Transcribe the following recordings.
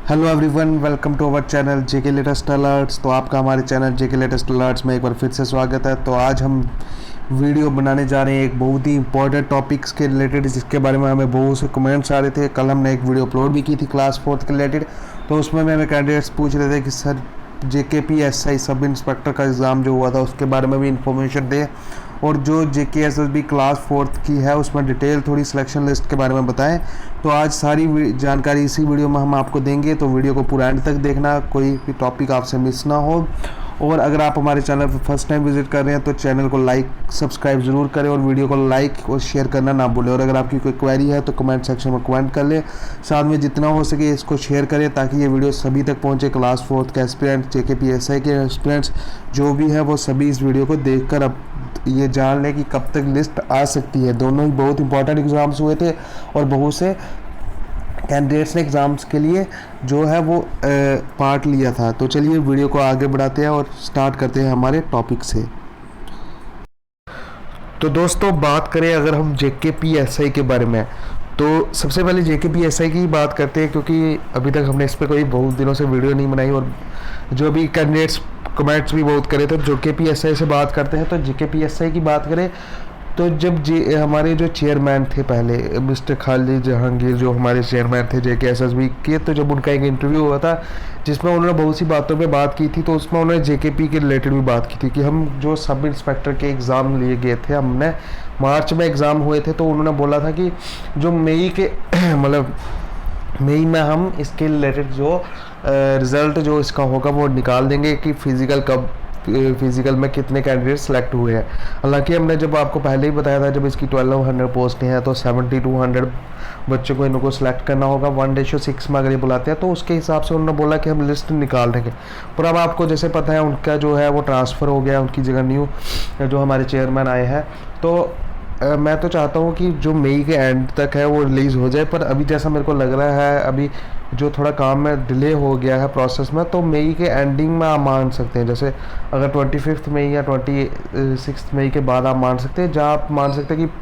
Hello everyone, welcome to our channel JK latest alerts. तो आपका हमारे चैनल जेके लेटेस्ट अलर्ट्स में एक बार फिर से स्वागत है। तो आज हम वीडियो बनाने जा रहे हैं एक बहुत ही इंपॉर्टेंट टॉपिक्स के रिलेटेड, जिसके बारे में हमें बहुत से कमेंट्स आ रहे थे। कल हमने एक वीडियो अपलोड भी की थी क्लास 4 के रिलेटेड। तो उसमें हमें कैंडिडेट्स पूछ रहे थे कि सर JKPSI सब इंस्पेक्टर का एग्ज़ाम जो हुआ था उसके बारे में भी इंफॉर्मेशन दें, और जो JKSSB क्लास 4 की है उसमें डिटेल थोड़ी सिलेक्शन लिस्ट के बारे में बताएं। तो आज सारी जानकारी इसी वीडियो में हम आपको देंगे, तो वीडियो को पूरा एंड तक देखना, कोई भी टॉपिक आपसे मिस ना हो। और अगर आप हमारे चैनल पर फर्स्ट टाइम विजिट कर रहे हैं तो चैनल को लाइक सब्सक्राइब ज़रूर करें और वीडियो को लाइक और शेयर करना ना भूलें। और अगर आपकी कोई क्वेरी है तो कमेंट सेक्शन में कमेंट कर लें। साथ में जितना हो सके इसको शेयर करें ताकि ये वीडियो सभी तक पहुंचे। क्लास 4 के एस्पिरेंट, JKPSI के एस्पिरेंट्स जो भी हैं वो सभी इस वीडियो को देखकर अब ये जान लें कि कब तक लिस्ट आ सकती है। दोनों ही बहुत इंपॉर्टेंट एग्ज़ाम्स हुए थे और बहुत से कैंडिडेट्स ने एग्ज़ाम्स के लिए जो है वो पार्ट लिया था। तो चलिए वीडियो को आगे बढ़ाते हैं और स्टार्ट करते हैं हमारे टॉपिक से। तो दोस्तों बात करें अगर हम JKPSI के बारे में, तो सबसे पहले JKPSI की बात करते हैं, क्योंकि अभी तक हमने इस पर कोई बहुत दिनों से वीडियो नहीं बनाई और जो भी कैंडिडेट्स कमेंट्स भी बहुत करे थे। JKPSI से बात करते हैं। तो JKPSI की बात करें तो जब हमारे जो चेयरमैन थे पहले मिस्टर खालिद जहांगीर, जो हमारे चेयरमैन थे JKSSB के, तो जब उनका एक इंटरव्यू हुआ था जिसमें उन्होंने बहुत सी बातों पे बात की थी, तो उसमें उन्होंने JKP के रिलेटेड भी बात की थी कि हम जो सब इंस्पेक्टर के एग्ज़ाम लिए गए थे, हमने मार्च में एग्ज़ाम हुए थे, तो उन्होंने बोला था कि जो मई के मतलब मई में हम इसके रिलेटेड जो रिज़ल्ट जो इसका होगा वो निकाल देंगे कि फिज़िकल में कितने कैंडिडेट सेलेक्ट हुए हैं। हालांकि हमने जब आपको पहले ही बताया था, जब इसकी 1200 पोस्टें हैं तो 7200 बच्चों को इनको सेलेक्ट करना होगा 1:6 में अगर ये बुलाते हैं, तो उसके हिसाब से उन्होंने बोला कि हम लिस्ट निकाल देंगे। पर अब आपको जैसे पता है उनका जो है वो ट्रांसफ़र हो गया, उनकी जगह न्यू जो हमारे चेयरमैन आए हैं। तो मैं तो चाहता हूँ कि जो मई के एंड तक है वो रिलीज़ हो जाए, पर अभी जैसा मेरे को लग रहा है अभी जो थोड़ा काम में डिले हो गया है प्रोसेस में, तो मई के एंडिंग में आप मान सकते हैं। जैसे अगर 25 मई या 26 मई के बाद आप मान सकते हैं, जहाँ आप मान सकते हैं कि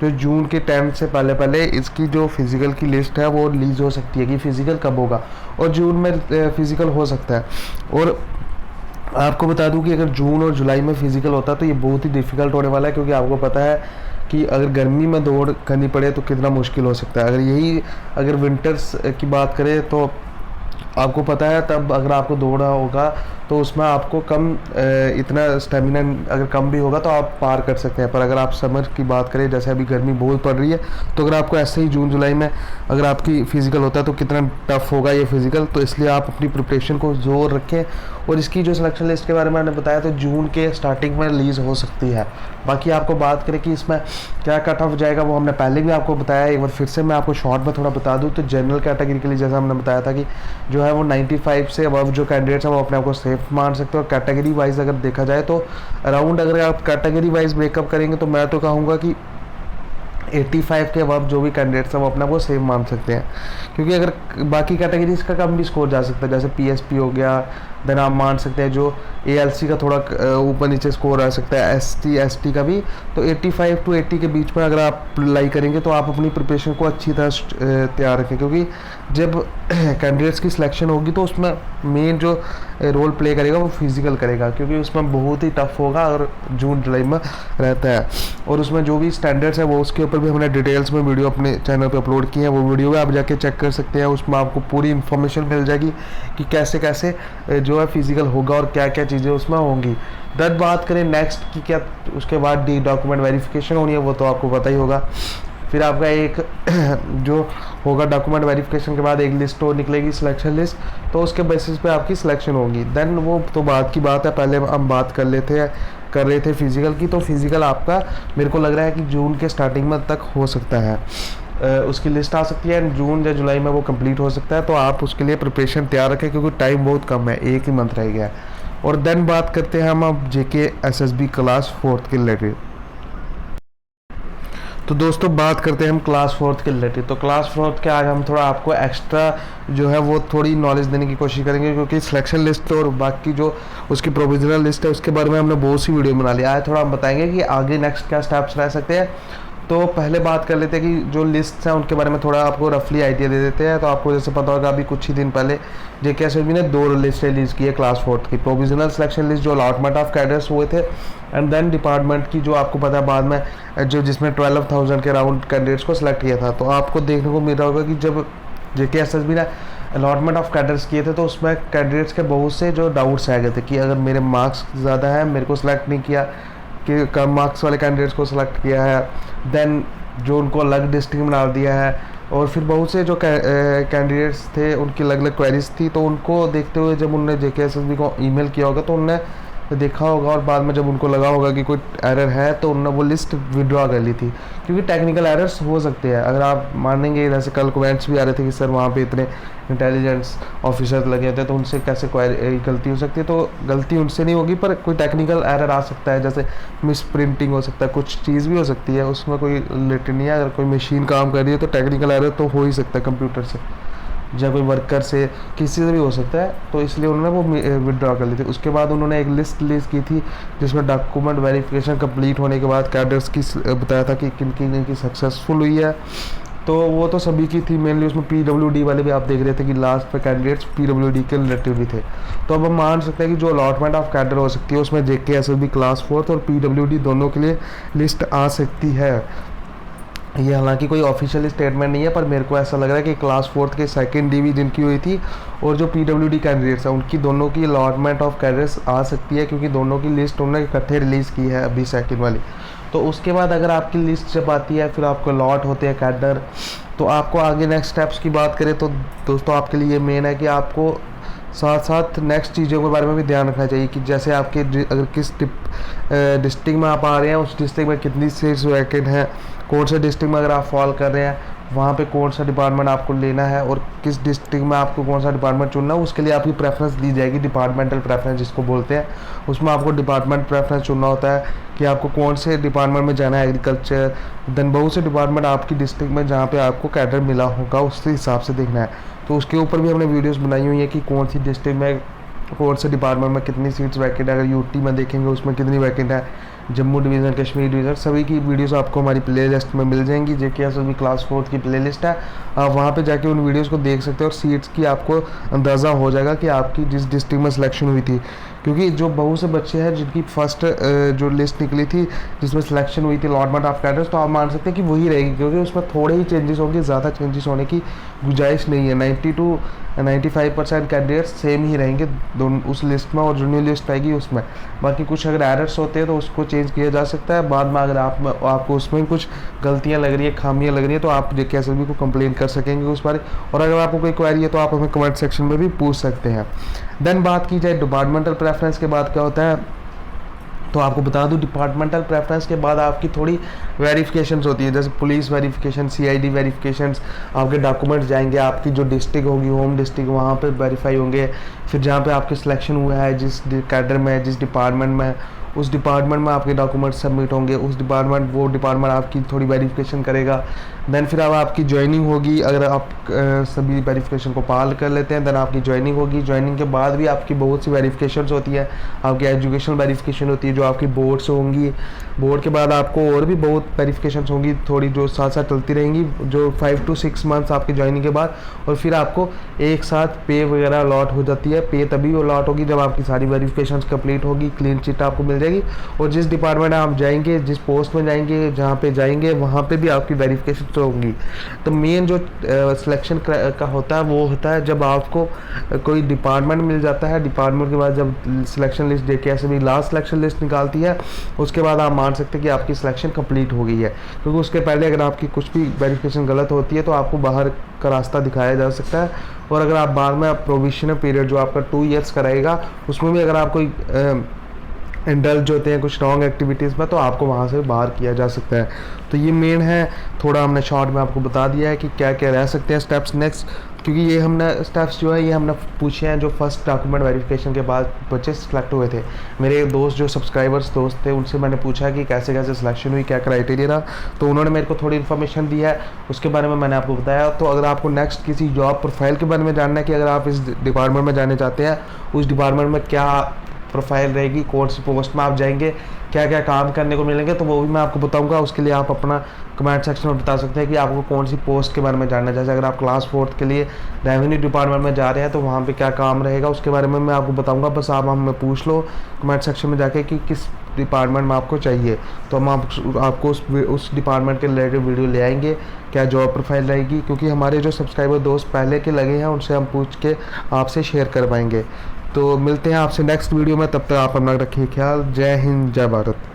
जो जून के 10 से पहले पहले इसकी जो फिज़िकल की लिस्ट है वो रिलीज़ हो सकती है कि फ़िज़िकल कब होगा, और जून में फ़िज़िकल हो सकता है। और आपको बता दूं कि अगर जून और जुलाई में फ़िज़िकल होता है तो ये बहुत ही डिफ़िकल्ट होने वाला है, क्योंकि आपको पता है कि अगर गर्मी में दौड़ करनी पड़े तो कितना मुश्किल हो सकता है। अगर विंटर्स की बात करें तो आपको पता है तब अगर आपको दौड़ना होगा तो उसमें आपको कम इतना स्टेमिना अगर कम भी होगा तो आप पार कर सकते हैं। पर अगर आप समर की बात करें, जैसे अभी गर्मी बहुत पड़ रही है, तो अगर आपको ऐसे ही जून जुलाई में अगर आपकी फ़िज़िकल होता है तो कितना टफ होगा ये फ़िज़िकल। तो इसलिए आप अपनी प्रिपरेशन को ज़ोर रखें। और इसकी जो सिलेक्शन लिस्ट के बारे में मैंने बताया तो जून के स्टार्टिंग में रिलीज़ हो सकती है। बाकी आपको बात करें कि इसमें क्या कट ऑफ जाएगा वो हमने पहले भी आपको बताया, एक बार फिर से मैं आपको शॉर्ट में थोड़ा बता दूं। तो जनरल कैटेगरी के लिए जैसा हमने बताया था कि जो है वो 95 से अब जो कैंडिडेट्स हैं वो अपने आप को सेफ मान सकते हैं। और कैटेगरी वाइज अगर देखा जाए तो अराउंड अगर आप कैटेगरी वाइज ब्रेकअप करेंगे तो मैं तो कहूँगा कि 85 के अब जो भी कैंडिडेट्स हैं वो अपना वो सेव मान सकते हैं, क्योंकि अगर बाकी कैटेगरीज का कम भी स्कोर जा सकता है, जैसे PSP हो गया, देन आप मान सकते हैं जो ALC का थोड़ा ऊपर नीचे स्कोर आ सकता है, ST ST का भी। तो 85 to 80 के बीच में अगर आप अप्लाई करेंगे तो आप अपनी प्रिपरेशन को अच्छी तरह तैयार रखें, क्योंकि जब कैंडिडेट्स की सिलेक्शन होगी तो उसमें मेन जो रोल प्ले करेगा वो फिज़िकल करेगा, क्योंकि उसमें बहुत ही टफ होगा और जून जुलाई में रहता है। और उसमें जो भी स्टैंडर्ड्स है वो उसके ऊपर भी हमने डिटेल्स में वीडियो अपने चैनल पे अपलोड की है, वो वीडियो भी आप जाके चेक कर सकते हैं। उसमें आपको पूरी इन्फॉर्मेशन मिल जाएगी कि कैसे कैसे जो है फिज़िकल होगा और क्या क्या चीज़ें उसमें होंगी। दैट बात करें नेक्स्ट की, क्या उसके बाद डॉक्यूमेंट वेरिफिकेशन होनी है, वो तो आपको पता ही होगा। फिर आपका एक जो होगा डॉक्यूमेंट वेरिफिकेशन के बाद एक लिस्ट और निकलेगी सिलेक्शन लिस्ट, तो उसके बेसिस पे आपकी सिलेक्शन होगी। देन वो तो बाद की बात है, पहले हम बात कर रहे थे फिज़िकल की। तो फिज़िकल आपका मेरे को लग रहा है कि जून के स्टार्टिंग में तक हो सकता है, उसकी लिस्ट आ सकती है एंड जून या जुलाई में वो कंप्लीट हो सकता है। तो आप उसके लिए प्रिपरेशन तैयार रखें, क्योंकि टाइम बहुत कम है, एक ही मंथ रह गया है। और देन बात करते हैं हम अब JKSSB क्लास 4 के रिलेटेड। तो दोस्तों बात करते हैं हम क्लास 4 के रिलेटेड। तो क्लास 4 के आज हम थोड़ा आपको एक्स्ट्रा जो है वो थोड़ी नॉलेज देने की कोशिश करेंगे, क्योंकि सिलेक्शन लिस्ट और बाकी जो उसकी प्रोविजनल लिस्ट है उसके बारे में हमने बहुत सी वीडियो बना लिया है। थोड़ा हम बताएंगे कि आगे नेक्स्ट क्या स्टेप्स रह सकते हैं। तो पहले बात कर लेते हैं कि जो लिस्ट हैं उनके बारे में थोड़ा आपको रफली आइडिया दे देते हैं। तो आपको जैसे पता होगा अभी कुछ ही दिन पहले JKSSB ने 2 लिस्ट रिलीज़ की है क्लास 4 की। प्रोविजनल सिलेक्शन लिस्ट जो अलॉटमेंट ऑफ कैडर्स हुए थे, एंड देन डिपार्टमेंट की जो आपको पता है बाद में जो जिसमें 12,000 के अराउंड कैंडिडेट्स को सिलेक्ट किया था। तो आपको देखने को मिल रहा होगा कि जब JKSSB ने अलॉटमेंट ऑफ कैडर्स किए थे तो उसमें कैंडिडेट्स के बहुत से जो डाउट्स आ गए थे कि अगर मेरे मार्क्स ज़्यादा हैं मेरे को सिलेक्ट नहीं किया, कि कम मार्क्स वाले कैंडिडेट्स को सिलेक्ट किया है, देन जो उनको अलग डिस्ट्रिक्ट में डाल दिया है। और फिर बहुत से जो कैंडिडेट्स थे उनकी अलग अलग क्वेरीज थी। तो उनको देखते हुए जब उन्होंने JKSSB को ईमेल किया होगा तो उन्होंने देखा होगा और बाद में जब उनको लगा होगा कि कोई एरर है तो उन्होंने वो लिस्ट विड्रॉ कर ली थी, क्योंकि टेक्निकल एरर्स हो सकते हैं। अगर आप मानेंगे, जैसे कल कमेंट्स भी आ रहे थे कि सर वहाँ पे इतने इंटेलिजेंस ऑफिसर लगे थे तो उनसे कैसे कोई गलती हो सकती है। तो गलती उनसे नहीं होगी, पर कोई टेक्निकल एरर आ सकता है, जैसे मिस प्रिंटिंग हो सकता है, कुछ चीज़ भी हो सकती है, उसमें कोई रिलेटेड नहीं है। अगर कोई मशीन काम कर रही है तो टेक्निकल एरर तो हो ही सकता है कंप्यूटर से, या कोई वर्कर से, किसी से भी हो सकता है। तो इसलिए उन्होंने वो विड्रॉ कर ली थी। उसके बाद उन्होंने एक लिस्ट रिलीज़ की थी जिसमें डॉक्यूमेंट वेरिफिकेशन कंप्लीट होने के बाद कैडर्स की बताया था कि किन की सक्सेसफुल हुई है। तो वो तो सभी की थी, मेनली उसमें PWD वाले भी आप देख रहे थे कि लास्ट पे कैंडिडेट्स PWD के रिलेटिव भी थे। तो अब हम मान सकते हैं कि जो अलॉटमेंट ऑफ कैडर हो सकती है उसमें JKSSB क्लास 4 और PWD दोनों के लिए लिस्ट आ सकती है। ये हालांकि कोई ऑफिशियल स्टेटमेंट नहीं है, पर मेरे को ऐसा लग रहा है कि क्लास 4 के सेकंड DV जिनकी हुई थी और जो PWD कैंडिडेट्स हैं उनकी दोनों की अलॉटमेंट ऑफ कैडर्स आ सकती है, क्योंकि दोनों की लिस्ट उन्होंने इकट्ठे रिलीज़ की है अभी सेकंड वाली। तो उसके बाद अगर आपकी लिस्ट जब आती है फिर आपको अलॉट होते हैं कैडर, तो आपको आगे नेक्स्ट स्टेप्स की बात करें तो दोस्तों आपके लिए मेन है कि आपको साथ साथ नेक्स्ट चीज़ों के बारे में भी ध्यान रखना चाहिए कि जैसे आपके अगर किस डिस्ट्रिक्ट में आप आ रहे हैं उस डिस्ट्रिक्ट में कितनी सीट्स वैकेंट हैं, कौन से डिस्ट्रिक्ट में अगर आप फॉल कर रहे हैं वहाँ पे कौन सा डिपार्टमेंट आपको लेना है और किस डिस्ट्रिक्ट में आपको कौन सा डिपार्टमेंट चुनना है, उसके लिए आपकी प्रेफरेंस दी जाएगी, डिपार्टमेंटल प्रेफरेंस जिसको बोलते हैं। उसमें आपको डिपार्टमेंट प्रेफरेंस चुनना होता है कि आपको कौन से डिपार्टमेंट में जाना है, एग्रीकल्चर, देन बहुत से डिपार्टमेंट आपकी डिस्ट्रिक्ट में जहाँ पे आपको कैडर मिला होगा उसके हिसाब से देखना है। तो उसके ऊपर भी हमने वीडियोज़ बनाई हुई है कि कौन सी डिस्ट्रिक्ट में कौन से डिपार्टमेंट में कितनी सीट्स वैकेंट है। अगर यूटी में देखेंगे उसमें कितनी वैकेंट है, जम्मू डिवीज़न, कश्मीर डिवीज़न, सभी की वीडियोस आपको हमारी प्लेलिस्ट में मिल जाएंगी। JKSSB क्लास 4 की प्लेलिस्ट है, आप वहाँ पे जाके उन वीडियोस को देख सकते हो और सीट्स की आपको अंदाज़ा हो जाएगा कि आपकी जिस डिस्ट्रिक्ट में सिलेक्शन हुई थी। क्योंकि जो बहुत से बच्चे हैं जिनकी फर्स्ट जो लिस्ट निकली थी जिसमें सिलेक्शन हुई थी अलॉटमेंट ऑफ कैडर्स, तो आप मान सकते हैं कि वही रहेगी, क्योंकि उसमें थोड़े ही चेंजेस होंगे, ज़्यादा चेंजेस होने की गुंजाइश नहीं है। 90 to 95% कैंडिडेट्स सेम ही रहेंगे दोनों उस लिस्ट में, और जो न्यू लिस्ट आएगी उसमें। बाकी कुछ अगर एरर्स होते हैं तो उसको चेंज किया जा सकता है बाद में। अगर आपको उसमें कुछ गलतियां लग रही है, खामियां लग रही है, तो आप JKSSB को कंप्लेन कर सकेंगे उस बारे। और अगर आपको कोई क्वेरी है तो आप हमें कमेंट सेक्शन में भी पूछ सकते हैं। देन बात की जाए डिपार्टमेंटल प्रेफरेंस के बाद क्या होता है, तो आपको बता दूं डिपार्टमेंटल प्रेफरेंस के बाद आपकी थोड़ी वेरिफिकेशंस होती है, जैसे पुलिस वेरिफिकेशन, CID वेरिफिकेशंस, आपके डॉक्यूमेंट्स जाएंगे, आपकी जो डिस्ट्रिक्ट होगी होम डिस्ट्रिक्ट वहाँ पे वेरीफाई होंगे। फिर जहाँ पे आपके सिलेक्शन हुआ है जिस कैडर में, जिस डिपार्टमेंट में, उस डिपार्टमेंट में आपके डॉक्यूमेंट सबमिट होंगे, उस वो डिपार्टमेंट आपकी थोड़ी वेरिफिकेशन करेगा। देन फिर अब आपकी ज्वाइनिंग होगी, अगर आप सभी वेरिफिकेशन को पाल कर लेते हैं देन आपकी ज्वाइनिंग होगी। ज्वाइनिंग के बाद भी आपकी बहुत सी वेरिफिकेशंस होती है, आपकी एजुकेशनल वेरिफिकेशन होती है जो आपकी बोर्ड से होंगी। बोर्ड के बाद आपको और भी बहुत वेरिफिकेशंस होंगी थोड़ी, जो साथ साथ चलती रहेंगी, जो 5 to 6 मंथ्स आपकी ज्वाइनिंग के बाद। और फिर आपको एक साथ पे वगैरह अलॉट हो जाती है। पे तभी अलॉट होगी जब आपकी सारी वेरिफिकेशंस कंप्लीट होगी, क्लीन चिट आपको मिल जाएगी। और जिस डिपार्टमेंट आप जाएंगे, जिस पोस्ट में जाएंगे, जहाँ पे जाएंगे वहाँ पे भी आपकी वेरिफिकेशन होंगी। तो मेन जो सिलेक्शन का होता है वो होता है जब आपको कोई डिपार्टमेंट मिल जाता है। डिपार्टमेंट के बाद जब selection list JKSSB last selection list निकालती है, उसके बाद आप मान सकते हैं कि आपकी सिलेक्शन कंप्लीट हो गई है। क्योंकि उसके पहले अगर आपकी कुछ भी वेरिफिकेशन गलत होती है तो आपको बाहर का रास्ता दिखाया जा सकता है। और अगर आप बाद में प्रोविजनल पीरियड जो आपका 2 ईयर्स का रहेगा, उसमें भी अगर आप कोई इंडल्ज होते हैं कुछ रॉन्ग एक्टिविटीज़ में, तो आपको वहाँ से बाहर किया जा सकता है। तो ये मेन है, थोड़ा हमने शॉर्ट में आपको बता दिया है कि क्या क्या रह सकते हैं स्टेप्स नेक्स्ट। क्योंकि ये हमने स्टेप्स जो है ये हमने पूछे हैं जो फर्स्ट डॉक्यूमेंट वेरिफिकेशन के बाद बच्चे सिलेक्ट हुए थे। मेरे दोस्त जो सब्सक्राइबर्स दोस्त थे उनसे मैंने पूछा कि कैसे कैसे सिलेक्शन हुई, क्या क्राइटेरिया रहा, तो उन्होंने मेरे को थोड़ी इन्फॉर्मेशन दी है, उसके बारे में मैंने आपको बताया। तो अगर आपको नेक्स्ट किसी जॉब प्रोफाइल के बारे में जानना है कि अगर आप इस डिपार्टमेंट में जाने चाहते हैं, उस डिपार्टमेंट में क्या प्रोफाइल रहेगी, कौन सी पोस्ट में आप जाएंगे, क्या क्या काम करने को मिलेंगे, तो वो भी मैं आपको बताऊंगा। उसके लिए आप अपना कमेंट सेक्शन में बता सकते हैं कि आपको कौन सी पोस्ट के बारे में जानना है। जैसे अगर आप क्लास 4th के लिए रेवेन्यू डिपार्टमेंट में जा रहे हैं तो वहाँ पे क्या काम रहेगा उसके बारे में मैं आपको बताऊंगा। बस आप हमें पूछ लो कमेंट सेक्शन में जाके कि किस डिपार्टमेंट में आपको चाहिए, तो हम आपको उस डिपार्टमेंट के रिलेटेड वीडियो ले आएंगे, क्या जॉब प्रोफाइल रहेगी, क्योंकि हमारे जो सब्सक्राइबर दोस्त पहले के लगे हैं उनसे हम पूछ के आपसे शेयर कर पाएंगे। तो मिलते हैं आपसे नेक्स्ट वीडियो में, तब तक आप अपना रखिए ख्याल। जय हिंद, जय भारत।